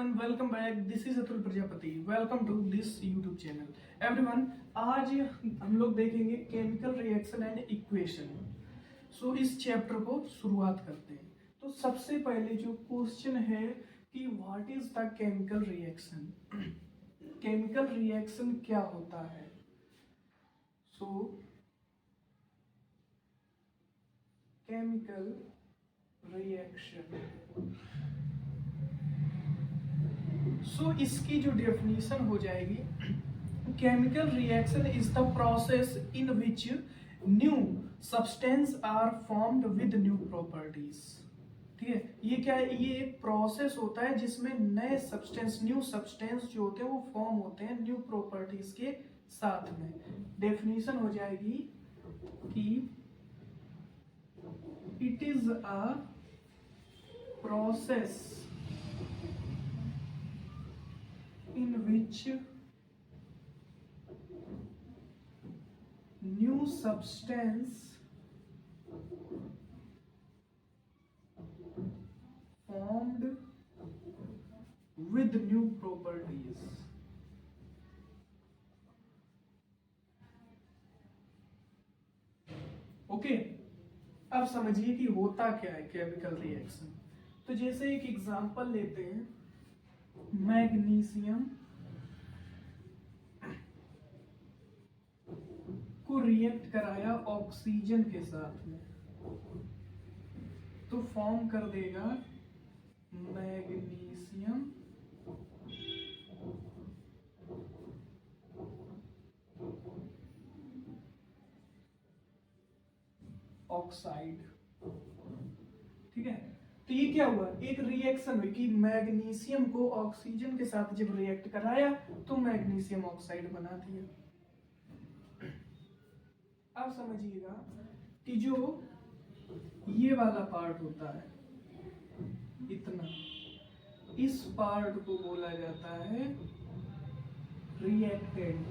everyone, welcome back. This is Atul Prajapati. Welcome to this YouTube channel. Everyone, आज हम लोग देखेंगे केमिकल रिएक्शन एंड इक्वेशन. सो इस चैप्टर को शुरुआत करते हैं. तो सबसे पहले जो क्वेश्चन है कि what is the chemical reaction. Chemical reaction क्या होता है. सो केमिकल रिएक्शन, सो इसकी जो डेफिनेशन हो जाएगी, chemical reaction is the process in which new substance are formed with new properties. ठीक है, ये क्या है, ये एक प्रोसेस होता है जिसमें नए सब्सटेंस, न्यू सब्सटेंस जो होते हैं वो फॉर्म होते हैं न्यू प्रॉपर्टीज के साथ में. डेफिनेशन हो जाएगी कि it is a process in which new substance formed with new properties. Okay, अब समझिए कि होता क्या है केमिकल रिएक्शन. तो जैसे एक एग्जांपल लेते हैं, मैग्नीशियम को रिएक्ट कराया ऑक्सीजन के साथ में, तो फॉर्म कर देगा मैग्नीशियम ऑक्साइड. ठीक है, तो ये क्या हुआ, एक रिएक्शन हुई कि मैग्नीशियम को ऑक्सीजन के साथ जब रिएक्ट कराया तो मैग्नीशियम ऑक्साइड बना दिया. अब समझिएगा कि जो ये वाला पार्ट होता है इतना, इस पार्ट को बोला जाता है रिएक्टेंट.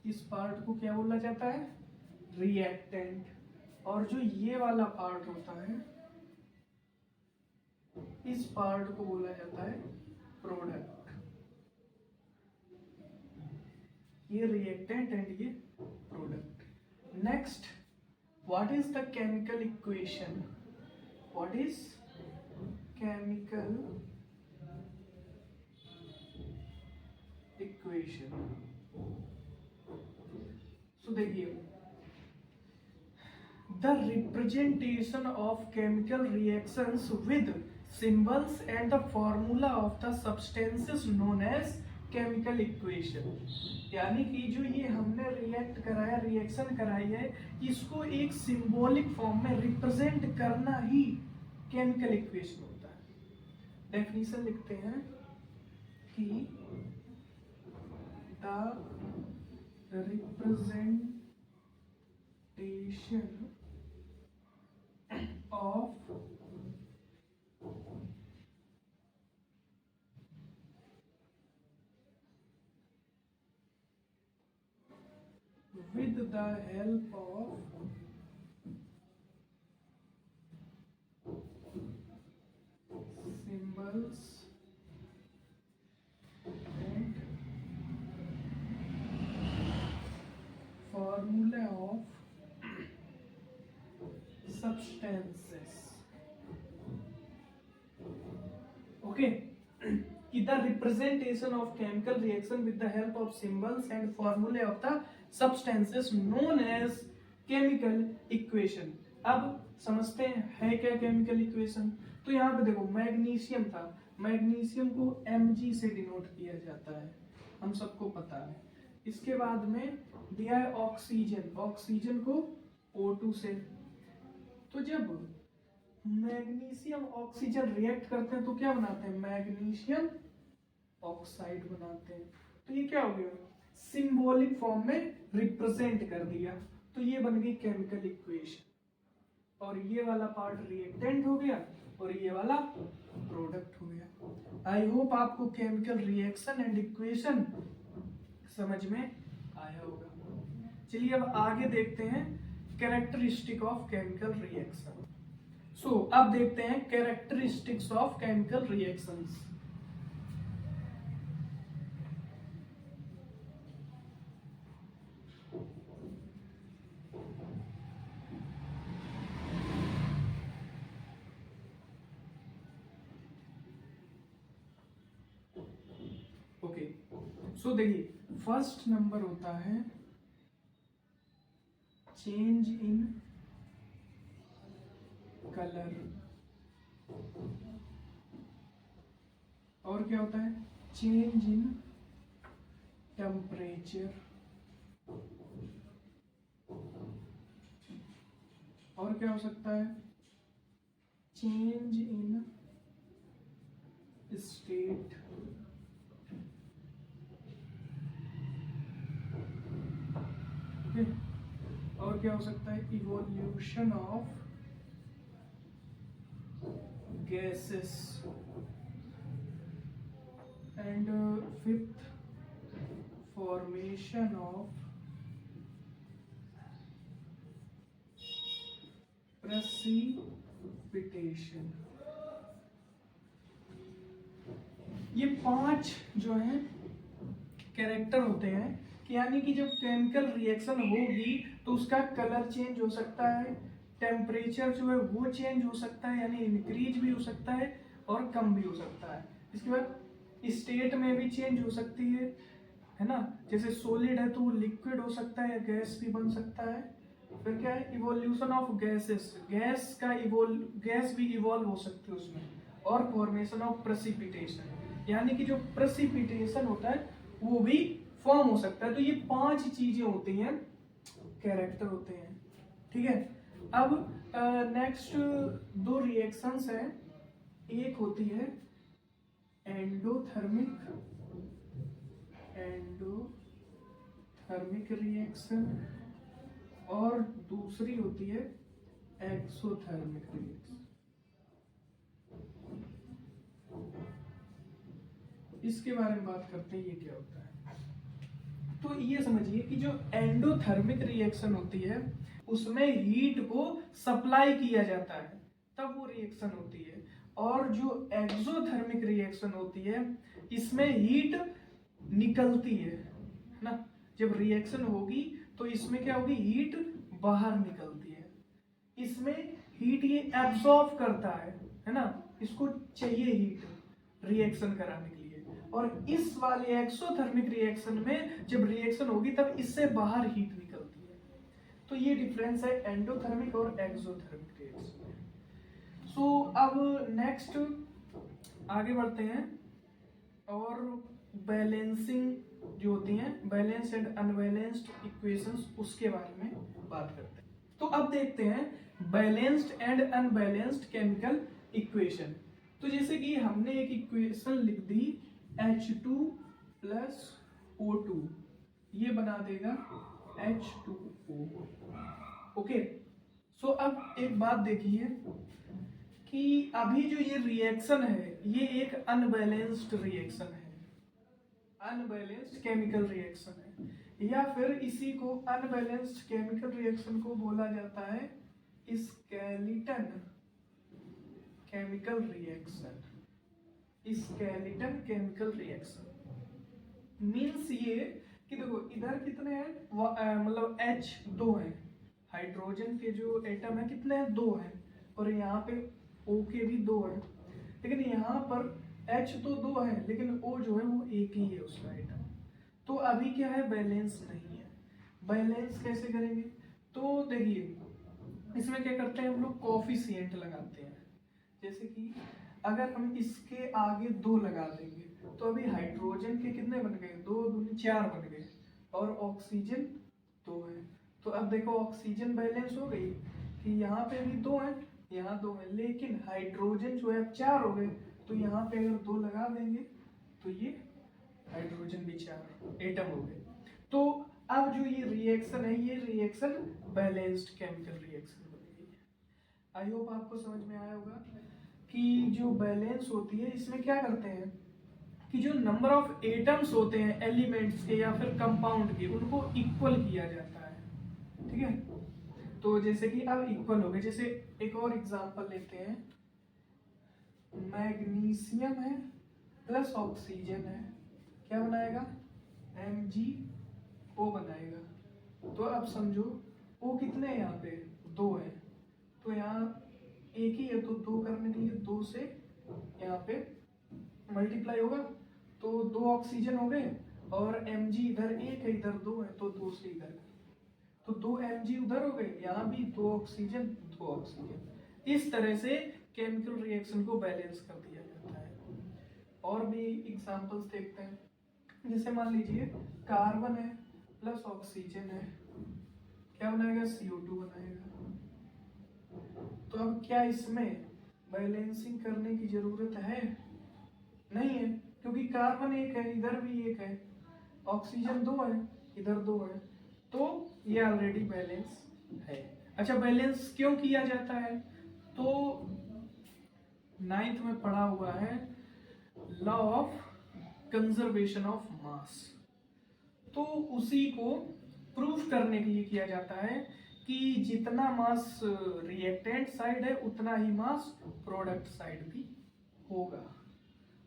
इस पार्ट को क्या बोला जाता है, रिएक्टेंट. और जो ये वाला पार्ट होता है, इस पार्ट को बोला जाता है प्रोडक्ट. ये रिएक्टेंट एंड ये product. Next, what is the chemical equation. What is chemical equation. So देखिए, the representation of chemical reactions with symbols and the formula of the substances known as chemical equation. यानी कि जो ये हमने react कराया, reaction कराई है, इसको एक सिंबॉलिक फॉर्म में रिप्रेजेंट करना ही केमिकल इक्वेशन होता है. डेफिनेशन लिखते हैं कि the representation of with the help of symbols and formula of substances. Okay, the representation of chemical reaction with the help of symbols and formulae of the substances known as chemical equation. अब समझते हैं है क्या chemical equation. तो यहाँ पे देखो, magnesium था, मैग्नीशियम को Mg से डिनोट किया जाता है, हम सबको पता है. इसके बाद में दिया है ऑक्सीजन, ऑक्सीजन को O2 से. तो जब मैग्नीशियम ऑक्सीजन रिएक्ट करते हैं तो क्या बनाते हैं, मैग्नीशियम ऑक्साइड बनाते हैं. तो ये क्या हो गया, सिंबॉलिक फॉर्म में रिप्रेजेंट कर दिया. तो ये बन गई केमिकल इक्वेशन. और ये वाला पार्ट रिएक्टेंट हो गया और ये वाला प्रोडक्ट हो गया. आई होप आपको केमिकल रिएक्शन एंड इक्वेशन समझ में आया होगा. चलिए अब आगे देखते हैं characteristic of chemical reaction. So अब देखते हैं characteristics of chemical reactions. Okay, so देखिए फर्स्ट नंबर होता है चेंज इन कलर, और क्या होता है चेंज इन टेम्परेचर, और क्या हो सकता है चेंज इन स्टेट, ओके, और क्या हो सकता है evolution of gases, and fifth formation of precipitation. ये 5 जो है कैरेक्टर होते हैं कि यानी कि जब केमिकल रिएक्शन होगी तो उसका कलर चेंज हो सकता है, टेम्परेचर जो है वो चेंज हो सकता है यानी इंक्रीज भी हो सकता है और कम भी हो सकता है। इसके बाद स्टेट में भी चेंज हो सकती है ना, जैसे सॉलिड है तो वो लिक्विड हो सकता है या गैस भी बन सकता है। फिर क्या है इवोल्यूशन ऑफ गैसेस, गैस भी इवॉल्व हो सकती है उसमें, और फॉर्मेशन ऑफ प्रेसिपिटेशन यानी कि जो प्रेसिपिटेशन होता है वो भी फॉर्म हो सकता है। तो ये 5 चीजें होती हैं, कैरेक्टर होते हैं, ठीक है। अब नेक्स्ट 2 रिएक्शंस हैं, एक होती है एंडोथर्मिक रिएक्शन और दूसरी होती है एक्सोथर्मिक रिएक्शन। इसके बारे में बात करते हैं ये क्या होता है। तो ये समझिए कि जो एंडोथर्मिक रिएक्शन होती है उसमें हीट को सप्लाई किया जाता है तब वो रिएक्शन होती है, और जो एक्सोथर्मिक रिएक्शन होती है इसमें हीट निकलती है ना। जब रिएक्शन होगी तो इसमें क्या होगी हीट बाहर निकलती है, इसमें हीट ये एब्सॉर्ब करता है ना, इसको चाहिए हीट रिएक्शन कराने के लिए। और इस वाले एक्सोथर्मिक रिएक्शन में जब रिएक्शन होगी तब इससे बाहर हीट निकलती है। तो ये डिफरेंस है एंडोथर्मिक और एक्सोथर्मिक रिएक्शन। सो अब नेक्स्ट आगे बढ़ते हैं और बैलेंसिंग जो होती हैं, बैलेंस एंड अनबैलेंस्ड इक्वेशंस, उसके बारे में बात करते हैं। तो अब देखते हैं balanced and unbalanced chemical equation. तो जैसे कि हमने एक इक्वेशन लिख दी H2 प्लस O2, ये बना देगा H2O, ओके। सो अब एक बात देखिए कि अभी जो ये रिएक्शन है ये एक अनबैलेंस्ड रिएक्शन है, अनबैलेंस्ड केमिकल रिएक्शन है, या फिर इसी को अनबैलेंस्ड केमिकल रिएक्शन को बोला जाता है skeleton chemical reaction. Skeleton chemical reaction means ये कि देखो इधर कितने हैं मतलब H2 है, हाइड्रोजन के जो एटम है कितने हैं 2 हैं, और यहाँ पे O के भी 2 हैं, लेकिन यहाँ पर H तो 2 है लेकिन O जो है वो एक ही है उसका एटम। तो अभी क्या है बैलेंस नहीं है। बैलेंस कैसे करेंगे, तो देखिए इसमें क्या करते हैं हम लोग कोफिशिएंट लगाते हैं। जैसे कि अगर हम इसके आगे 2 लगा देंगे तो अभी हाइड्रोजन के कितने बन गए 2 दूनी 4 बन गए, और ऑक्सीजन 2 है। तो अब देखो ऑक्सीजन बैलेंस हो गई कि यहाँ पे भी 2 है यहाँ 2 है, लेकिन हाइड्रोजन जो है अब 4 हो गए, तो यहाँ पे अगर 2 लगा देंगे तो ये हाइड्रोजन भी 4 एटम हो गए। तो अब जो ये रिएक्शन है ये रिएक्शन बैलेंस्ड केमिकल रिएक्शन बन गई है। आई होप आपको समझ में आया होगा कि जो बैलेंस होती है इसमें क्या करते हैं कि जो नंबर ऑफ एटम्स होते हैं एलिमेंट्स के या फिर कंपाउंड के उनको इक्वल किया जाता है, ठीक है। तो जैसे कि अब इक्वल हो गए, जैसे एक और एग्जांपल लेते हैं, मैग्नीशियम है प्लस ऑक्सीजन है, क्या बनाएगा, MgO बनाएगा। तो अब समझो O कितने हैं यहाँ पे, 2 है, तो यहाँ एक ही है तो 2 करने के लिए 2 से यहाँ पे मल्टीप्लाई होगा, तो 2 ऑक्सीजन हो गए, और Mg इधर 1 है इधर 2 है, तो 2 से इधर, तो 2 Mg उधर हो गए, यहाँ भी 2 ऑक्सीजन 2 ऑक्सीजन। इस तरह से केमिकल रिएक्शन को बैलेंस कर दिया जाता है। और भी एग्जांपल्स देखते हैं, जैसे मान लीजिए कार्बन है प्लस ऑक्सीजन है, क्या बनाएगा, CO2 बनाएगा। तो अब क्या इसमें बैलेंसिंग करने की जरूरत है, नहीं है, क्योंकि कार्बन 1 है इधर भी 1 है, ऑक्सीजन 2 है इधर 2 है, तो ये ऑलरेडी बैलेंस है। अच्छा, बैलेंस क्यों किया जाता है, तो 9th में पढ़ा हुआ है law of conservation of mass, तो उसी को प्रूफ करने के लिए किया जाता है कि जितना मास रिएक्टेंट साइड है उतना ही मास प्रोडक्ट साइड भी होगा,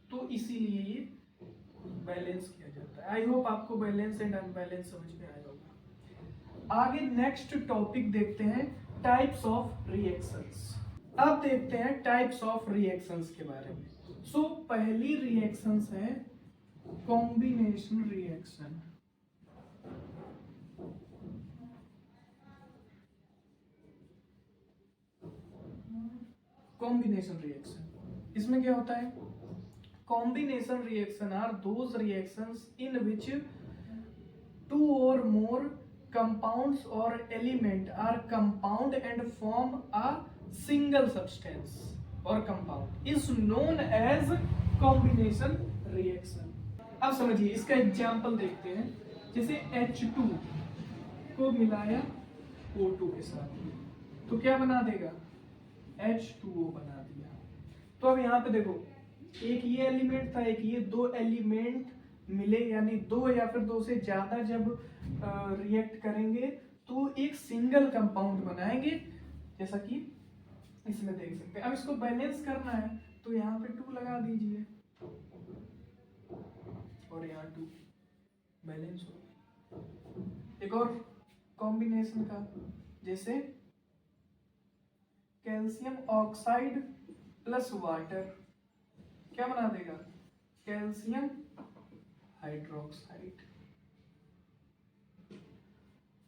तो इसीलिए ये बैलेंस किया जाता है। आई होप आपको बैलेंस एंड अनबैलेंस समझ में आया होगा। आगे नेक्स्ट टॉपिक देखते हैं, टाइप्स ऑफ रिएक्शंस। अब देखते हैं टाइप्स ऑफ रिएक्शंस के बारे में। सो पहली रिएक्शंस है कॉम्बिनेशन रिएक्शन। कॉम्बिनेशन रिएक्शन, इसमें क्या होता है, combination reaction are those reactions in which 2 or more compounds or element are compound and form a single substance or compound is known as combination reaction। अब समझिए, इसका example देखते हैं, जैसे H2 को मिलाया O2 के साथ, तो क्या बना देगा, H2O बना दिया। तो अब यहाँ पे देखो, एक ये एलिमेंट था, एक ये, 2 एलिमेंट मिले, यानी 2 या फिर 2 से ज्यादा जब रिएक्ट करेंगे तो एक सिंगल कंपाउंड बनाएंगे, जैसा कि इसमें देख सकते हैं। अब इसको बैलेंस करना है तो यहाँ पे 2 लगा दीजिए और यहाँ 2, बैलेंस हो। एक और कॉम्बिनेशन का, जैसे कैल्शियम ऑक्साइड प्लस वाटर, क्या बना देगा, कैल्शियम हाइड्रोक्साइड।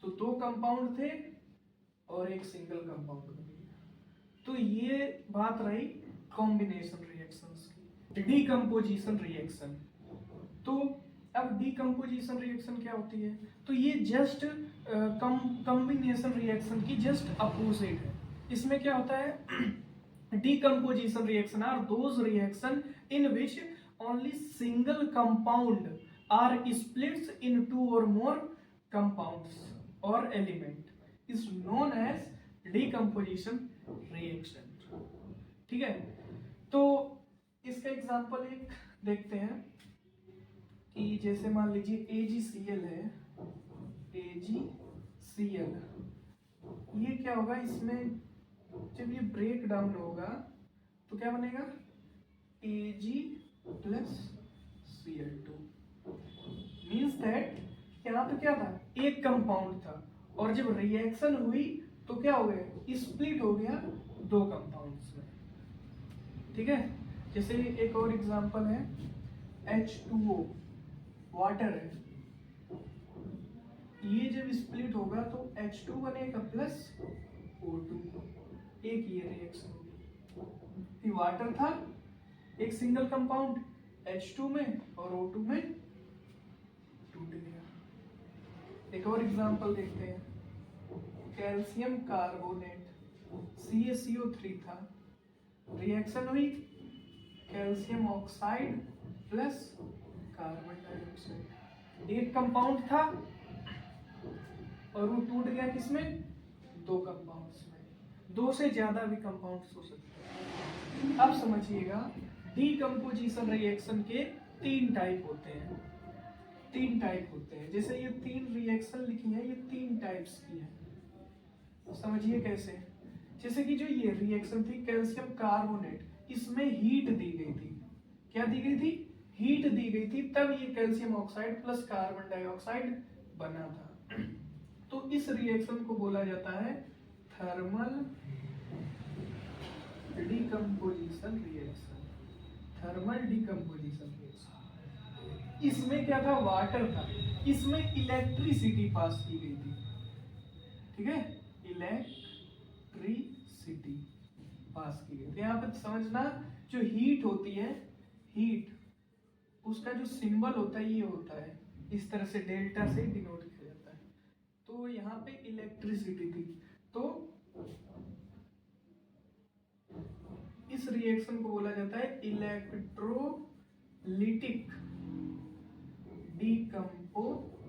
तो 2 कंपाउंड थे और एक सिंगल कंपाउंड बनेगा। तो ये बात रही कॉम्बिनेशन रिएक्शंस की। डीकंपोजिशन रिएक्शन, तो अब डीकंपोजिशन रिएक्शन क्या होती है, तो ये जस्ट कॉम्बिनेशन रिएक्शन की जस्ट अपोजिट है। इसमें क्या होता है, decomposition reaction are those reaction in which only single compound are splits in 2 or more compounds or element is known as decomposition reaction। ठीक है, तो इसका एग्जांपल एक देखते हैं कि जैसे मान लीजिए AgCl है, AgCl, ये क्या होगा, इसमें जब ये ब्रेक डाउन होगा तो क्या बनेगा, Ag plus Cl2, means that यहाँ पे क्या था, एक कंपाउंड था, और जब रिएक्शन हुई तो क्या हो गया, स्प्लिट हो गया 2 कंपाउंड्स में। ठीक है, जैसे एक और एग्जांपल है H2O, वाटर है, ये जब स्प्लिट होगा तो H2 बनेगा प्लस O2, एक ये रिएक्शन होगी। वाटर था एक सिंगल कंपाउंड, H2 में और O2 में टूट गया। एक और एग्जांपल देखते हैं, कैल्शियम कार्बोनेट, CaCO3 था, रिएक्शन हुई calcium oxide plus carbon dioxide, एक कंपाउंड था और वो टूट गया किसमें, 2 कंपाउंड्स में। 2 से ज्यादा भी कंपाउंड्स हो सकते हैं। अब समझिएगा, डीकंपोजिशन रिएक्शन के 3 टाइप होते हैं, 3 टाइप होते हैं। जैसे ये 3 रिएक्शन लिखी है, ये 3 टाइप्स की है। समझिए कैसे। जैसे कि जो ये रिएक्शन थी कैल्शियम कार्बोनेट, इसमें हीट दी गई थी। क्या दी गई थी? हीट दी गई थी, तब ये calcium oxide plus carbon dioxide बना था। तो इस रिएक्शन को बोला जाता है thermal decomposition reaction. Thermal decomposition reaction. इसमें क्या था? वाटर था, इसमें इलेक्ट्रिसिटी पास की गई थी। ठीक है, इलेक्ट्रिसिटी पास की गई थी। यहाँ पे समझना, जो हीट होती है, हीट उसका जो सिंबल होता है ये होता है इस तरह से, डेल्टा से डिनोट किया जाता है। तो यहाँ पे इलेक्ट्रिसिटी थी, तो इस रिएक्शन को बोला जाता है इलेक्ट्रोलिटिक डिकम्पोजिशन।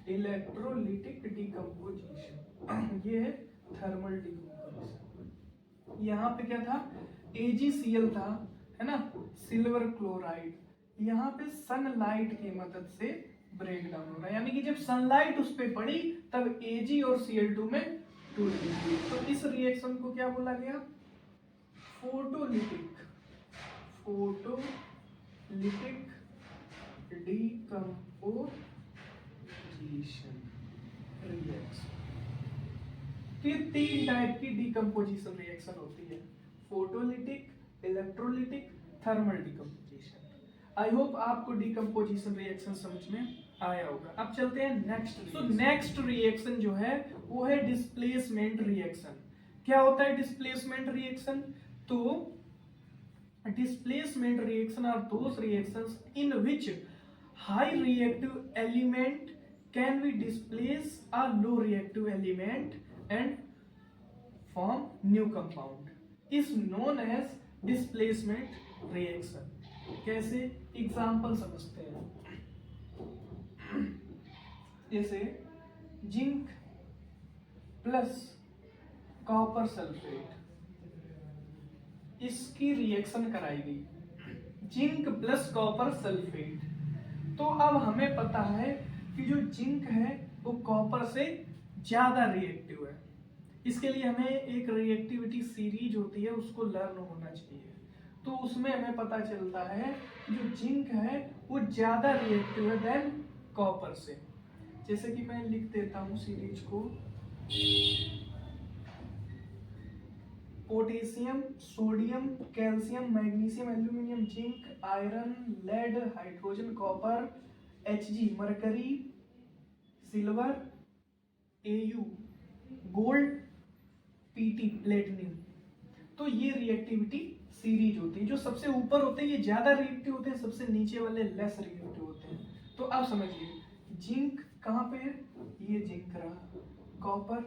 इलेक्ट्रोलिटिक डिकम्पोजिशन ये है थर्मल डिकम्पोजिशन। यहाँ पे क्या था? AgCl था, है ना, सिल्वर क्लोराइड। यहाँ पे सनलाइट की मदद से ब्रेक डाउन हो रहा है, यानी कि जब सनलाइट उस पे पड़ी तब Ag और Cl2 में टूट गई। तो इस रिएक्शन को क्या बोला गया? फोटोलिटिक। Photolytic decomposition reaction. तो ये 3 टाइप की डिकम्पोजिशन रिएक्शन होती है, फोटोलिटिक, इलेक्ट्रोलिटिक, थर्मल डिकम्पोजिशन। आई होप आपको डिकम्पोजिशन रिएक्शन समझ में आया होगा। अब चलते हैं नेक्स्ट। तो नेक्स्ट रिएक्शन जो है वो है डिस्प्लेसमेंट रिएक्शन। क्या होता है डिस्प्लेसमेंट रिएक्शन? तो displacement reaction are those reactions in which high reactive element can be displace a low reactive element and form new compound is known as displacement reaction। कैसे? Example समझते हैं। जैसे zinc plus copper sulphate, इसकी reaction कराई गई, zinc plus copper sulphate. तो अब हमें पता है कि जो जिंक है वो कॉपर से ज्यादा रिएक्टिव है। इसके लिए हमें एक रिएक्टिविटी सीरीज होती है, उसको लर्न होना चाहिए। तो उसमें हमें पता चलता है कि जो जिंक है वो ज्यादा रिएक्टिव है देन कॉपर से। जैसे कि मैं लिख देता हूं सीरीज को, potassium, sodium, calcium, magnesium, aluminium, zinc, iron, lead, hydrogen, copper, Hg mercury, silver, Au gold, Pt platinum. तो ये रिएक्टिविटी सीरीज होती है। जो सबसे ऊपर होते हैं ये ज्यादा रिएक्टिव होते हैं, सबसे नीचे वाले लेस रिएक्टिव होते हैं। तो अब समझिए, जिंक कहाँ पे है? ये जिंक रहा, कॉपर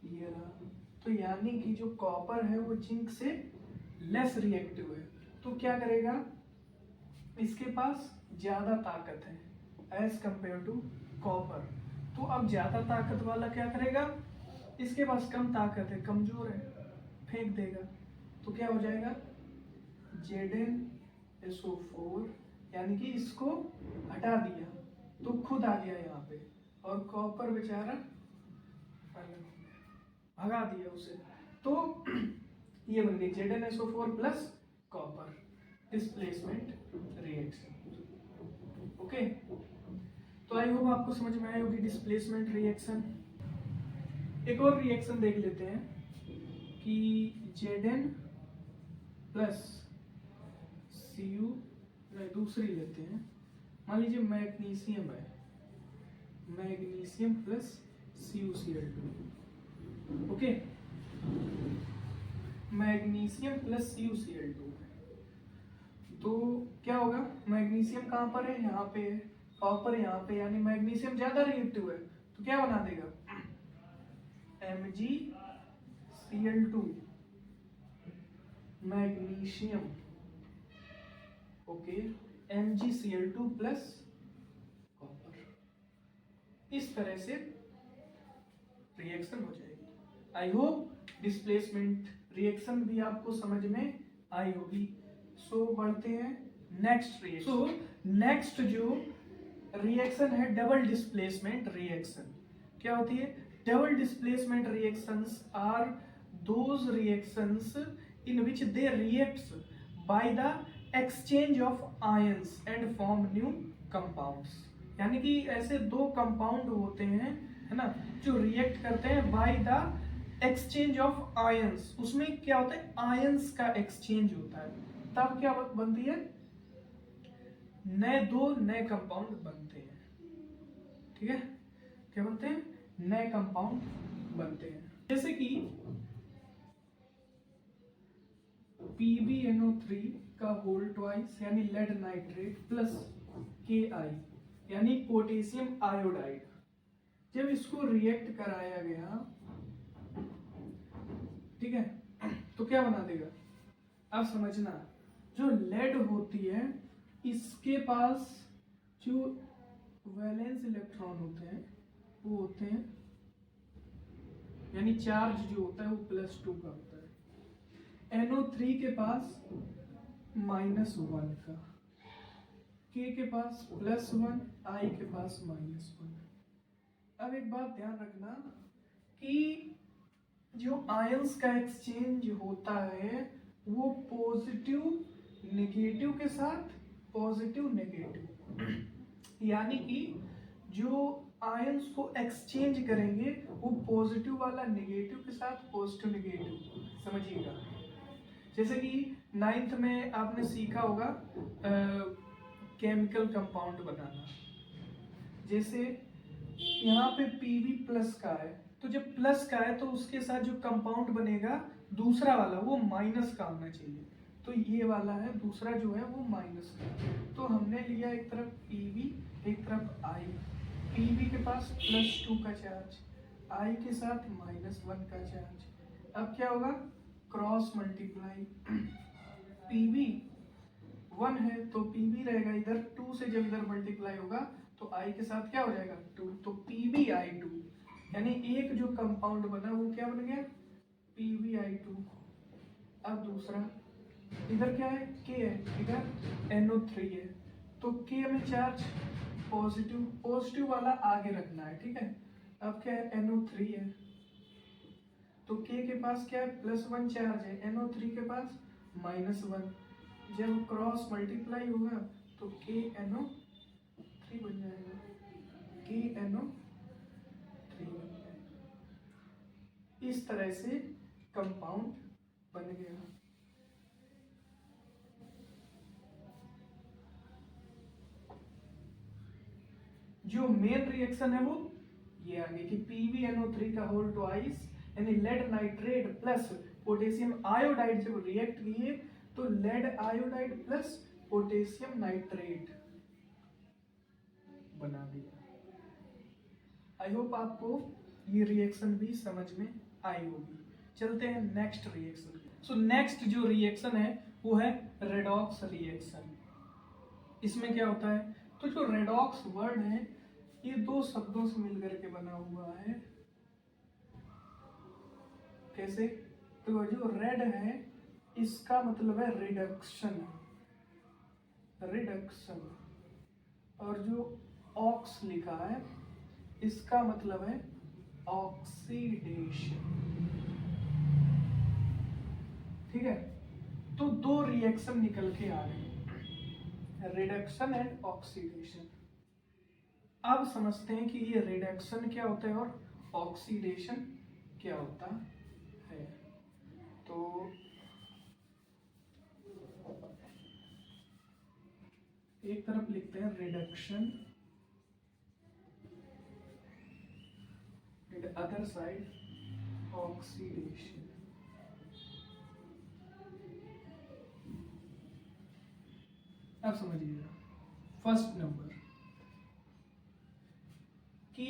ये रहा। तो यानी कि जो कॉपर है वो जिंक से लेस रिएक्टिव है। तो क्या करेगा? इसके पास ज्यादा ताकत है एज कंपेयर टू कॉपर। तो अब ज्यादा ताकत वाला क्या करेगा? इसके पास कम ताकत है, कमजोर है, फेंक देगा। तो क्या हो जाएगा? ZnSO4, यानी कि इसको हटा दिया तो खुद आ गया यहाँ पे, और कॉपर बेचारा भगा दिया उसे। तो ये बन गई ZnSO4 plus copper, displacement reaction. Okay, तो आई होप आपको समझ में आई होगी डिस्प्लेसमेंट रिएक्शन। एक और रिएक्शन देख लेते हैं कि Zn प्लस Cu, दूसरी लेते हैं। मान लीजिए मैग्नीशियम है, magnesium plus CuCl2। Okay, magnesium plus CuCl2। तो क्या होगा? मैग्नीशियम कहाँ पर है? यहाँ पे है, कॉपर यहाँ पे, यानी मैग्नीशियम ज्यादा रिएक्टिव है। तो क्या बना देगा? MgCl2 magnesium, okay, MgCl2 plus copper. इस तरह से रिएक्शन हो जाएगी। आई होप डिस्प्लेसमेंट रिएक्शन भी आपको समझ में आई होगी। सो बढ़ते हैं नेक्स्ट रिएक्शन। सो नेक्स्ट जो रिएक्शन है डबल डिस्प्लेसमेंट रिएक्शन। क्या होती है? Double displacement reactions are those reactions in which they reacts by the exchange of ions and form new compounds. यानी कि ऐसे दो कंपाउंड होते हैं, है ना, जो रिएक्ट करते हैं bye the exchange of ions. उसमें क्या होता है? आयंस का एक्सचेंज होता है, तब क्या बनती है? दो नए कंपाउंड बनते हैं। ठीक है, क्या बनते हैं? नए कंपाउंड बनते हैं। जैसे कि PbNO3 का होल ट्वाइस यानी लेड नाइट्रेट प्लस Ki यानी पोटेशियम आयोडाइड, जब इसको रिएक्ट कराया गया, ठीक है, तो क्या बना देगा? अब समझना, जो लेड होती है इसके पास जो वैलेंस इलेक्ट्रॉन होते हैं वो होते हैं, यानी चार्ज जो होता है वो +2 का होता है। NO3 के पास -1 का, K के पास +1, I के पास -1। अब एक बात ध्यान रखना कि जो आयंस का एक्सचेंज होता है वो पॉजिटिव नेगेटिव के साथ पॉजिटिव नेगेटिव, यानी कि जो आयंस को एक्सचेंज करेंगे वो पॉजिटिव वाला नेगेटिव के साथ पॉजिटिव नेगेटिव, समझिएगा। जैसे कि 9th में आपने सीखा होगा केमिकल कंपाउंड बनाना। जैसे यहाँ पे Pb+ का है, तो जब प्लस का है तो उसके साथ जो कंपाउंड बनेगा दूसरा वाला वो माइनस का होना चाहिए। तो ये वाला है दूसरा जो है वो माइनस का, तो हमने लिया एक तरफ Pb एक तरफ I। Pb के पास +2 का चार्ज, I के साथ -1 का चार्ज। अब क्या होगा? क्रॉस मल्टीप्लाई, Pb 1 है तो Pb रहेगा इधर 2 से, जब इधर मल्टीप्लाई होगा तो I के साथ क्या हो जाएगा? 2, तो PbI2, यानी एक जो कंपाउंड बना वो क्या बन गया? PbI2। अब दूसरा, इधर क्या है? K है, इधर NO3 है, तो K में चार्ज पॉजिटिव, पॉजिटिव वाला आगे रखना है, ठीक है। अब क्या है? NO3 है, तो K के पास क्या है? +1 चार्ज है, NO3 के पास -1। जब क्रॉस मल्टीप्लाई होगा तो KNO3 बन जाएगा, KNO3 बन जाएगा। इस तरह से कंपाउंड बन गया। जो मेन रिएक्शन है वो ये आ गई कि PbNO3 का होल ट्वाइस यानी lead nitrate plus potassium iodide जब रिएक्ट किए तो lead iodide plus potassium nitrate बना दिया। आई होप आपको ये रिएक्शन भी समझ में आई होगी। चलते हैं नेक्स्ट रिएक्शन। सो नेक्स्ट जो रिएक्शन है वो है रेडॉक्स रिएक्शन। इसमें क्या होता है? तो जो रेडॉक्स वर्ड है ये दो शब्दों से मिलकर के बना हुआ है। कैसे? तो जो रेड है इसका मतलब है रिडक्शन, रिडक्शन, और जो ऑक्स लिखा है इसका मतलब है ऑक्सीडेशन। ठीक है, तो दो रिएक्शन निकल के आ रहे हैं, रिडक्शन एंड ऑक्सीडेशन। अब समझते हैं कि ये रिडक्शन क्या होता है और ऑक्सीडेशन क्या होता है। तो एक तरफ लिखते हैं रिडक्शन, अदर साइड ऑक्सीडेशन। अब समझिएगा फर्स्ट नंबर कि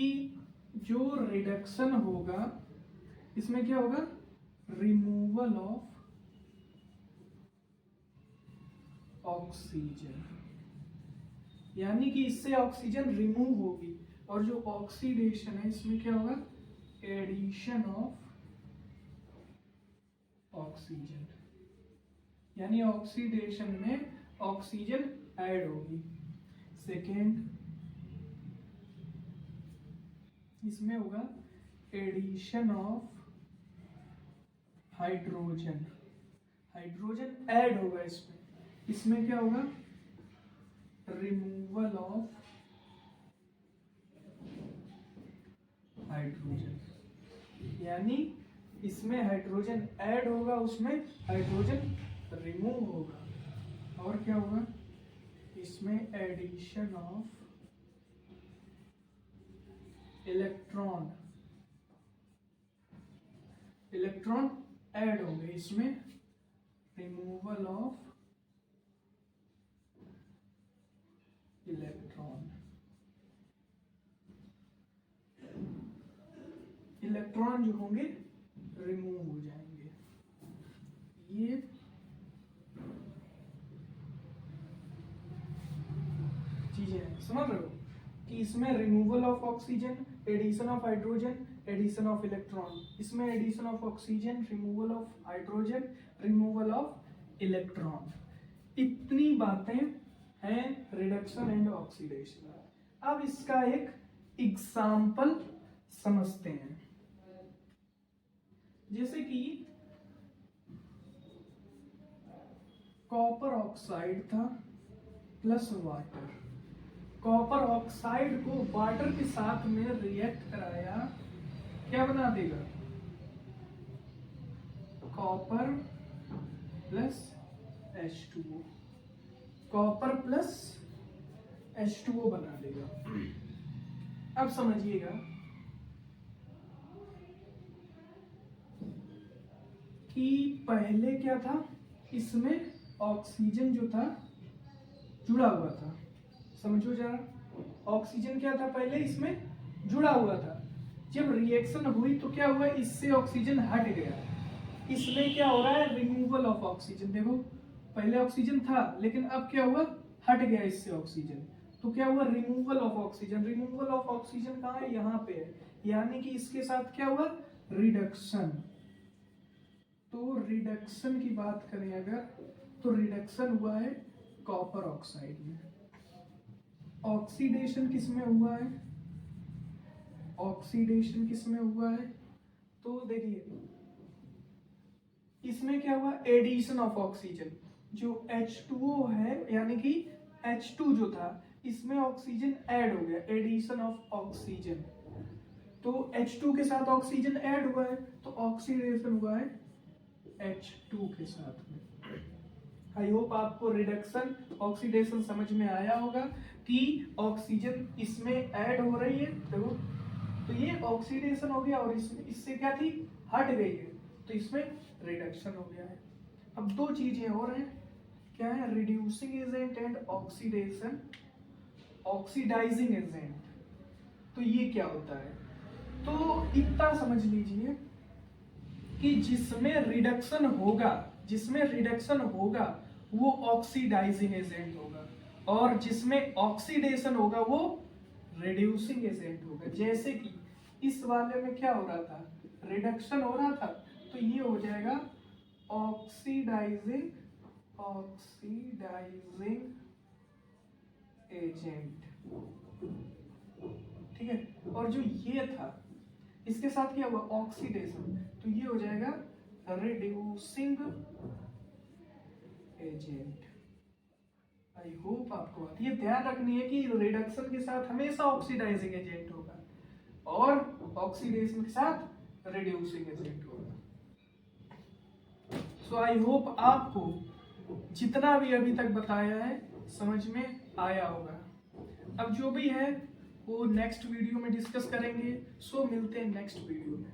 जो रिडक्शन होगा इसमें क्या होगा? रिमूवल ऑफ ऑक्सीजन, यानी कि इससे ऑक्सीजन रिमूव होगी। और जो ऑक्सीडेशन है इसमें क्या होगा? एडिशन ऑफ ऑक्सीजन, यानी ऑक्सीडेशन में ऑक्सीजन ऐड होगी। सेकेंड, इसमें होगा addition of hydrogen, hydrogen add होगा इसमें। इसमें क्या होगा, रिमूवल ऑफ हाइड्रोजन, यानी इसमें हाइड्रोजन ऐड होगा, उसमें हाइड्रोजन रिमूव होगा। और क्या होगा, इसमें addition of electron, electron add होंगे, इसमें रिमूवल ऑफ इलेक्ट्रॉन, इलेक्ट्रॉन जो होंगे रिमूव हो जाएंगे। ये चीजें हैं, समझ रहे हो कि इसमें removal of oxygen, addition of hydrogen, addition of electron, इसमें addition of oxygen, removal of hydrogen, removal of electron, इतनी बातें हैं रिडक्शन एंड ऑक्सीडेशन। अब इसका एक एग्जाम्पल समझते हैं। जैसे कि कॉपर ऑक्साइड था प्लस वाटर, कॉपर ऑक्साइड को वाटर के साथ में रिएक्ट कराया, क्या बना देगा, copper plus H2O, copper plus H2O बना देगा। अब समझिएगा कि पहले क्या था, इसमें ऑक्सीजन जो था जुड़ा हुआ था, समझो जरा, ऑक्सीजन क्या था पहले इसमें जुड़ा हुआ था। जब रिएक्शन हुई तो क्या हुआ, इससे ऑक्सीजन हट गया, इसमें क्या हो रहा है, रिमूवल ऑफ ऑक्सीजन। देखो पहले ऑक्सीजन था लेकिन अब क्या हुआ, हट गया इससे ऑक्सीजन, तो क्या हुआ, removal of oxygen. Removal of oxygen कहाँ है, यहाँ पे है, यानी कि इसके साथ क्या हुआ, रिडक्शन। तो रिडक्शन की बात करें अगर, तो रिडक्शन हुआ है कॉपर ऑक्साइड में। ऑक्सीडेशन किस में हुआ है, ऑक्सीडेशन किस में हुआ है, तो देखिए इसमें क्या हुआ, एडिशन ऑफ ऑक्सीजन, जो H2O है यानी कि H2 जो था इसमें ऑक्सीजन ऐड हो गया, एडिशन ऑफ ऑक्सीजन। तो H2 के साथ ऑक्सीजन ऐड हुआ है तो ऑक्सीडेशन हुआ है H2 के साथ में। आई होप आपको रिडक्शन ऑक्सीडेशन समझ में आया होगा कि ऑक्सीजन इसमें ऐड हो रही है, देखो तो ये ऑक्सीडेशन हो गया और इससे क्या थी, हट गई है, तो इसमें रिडक्शन हो गया है। अब दो चीजें और हैं, क्या है, reducing agent and oxidation, oxidizing agent. तो ये क्या होता है, तो इतना समझ लीजिए कि जिसमें रिडक्शन होगा, जिसमें रिडक्शन होगा वो ऑक्सीडाइजिंग एजेंट होगा, और जिसमें ऑक्सीडेशन होगा वो रिड्यूसिंग एजेंट होगा। जैसे कि इस वाले में क्या हो रहा था, रिडक्शन हो रहा था, तो ये हो जाएगा ऑक्सीडाइजिंग, ऑक्सीडाइजिंग एजेंट, ठीक है। और जो ये था इसके साथ क्या हुआ, ऑक्सीडेशन, तो ये हो जाएगा रिड्यूसिंग एजेंट। आई होप आपको बात ये ध्यान रखनी है कि रिडक्शन के साथ हमेशा ऑक्सीडाइजिंग एजेंट होगा और ऑक्सीडेशन के साथ रिड्यूसिंग एजेंट होगा। सो आई होप आपको जितना भी अभी तक बताया है समझ में आया होगा। अब जो भी है वो नेक्स्ट वीडियो में डिस्कस करेंगे। सो मिलते हैं नेक्स्ट वीडियो में।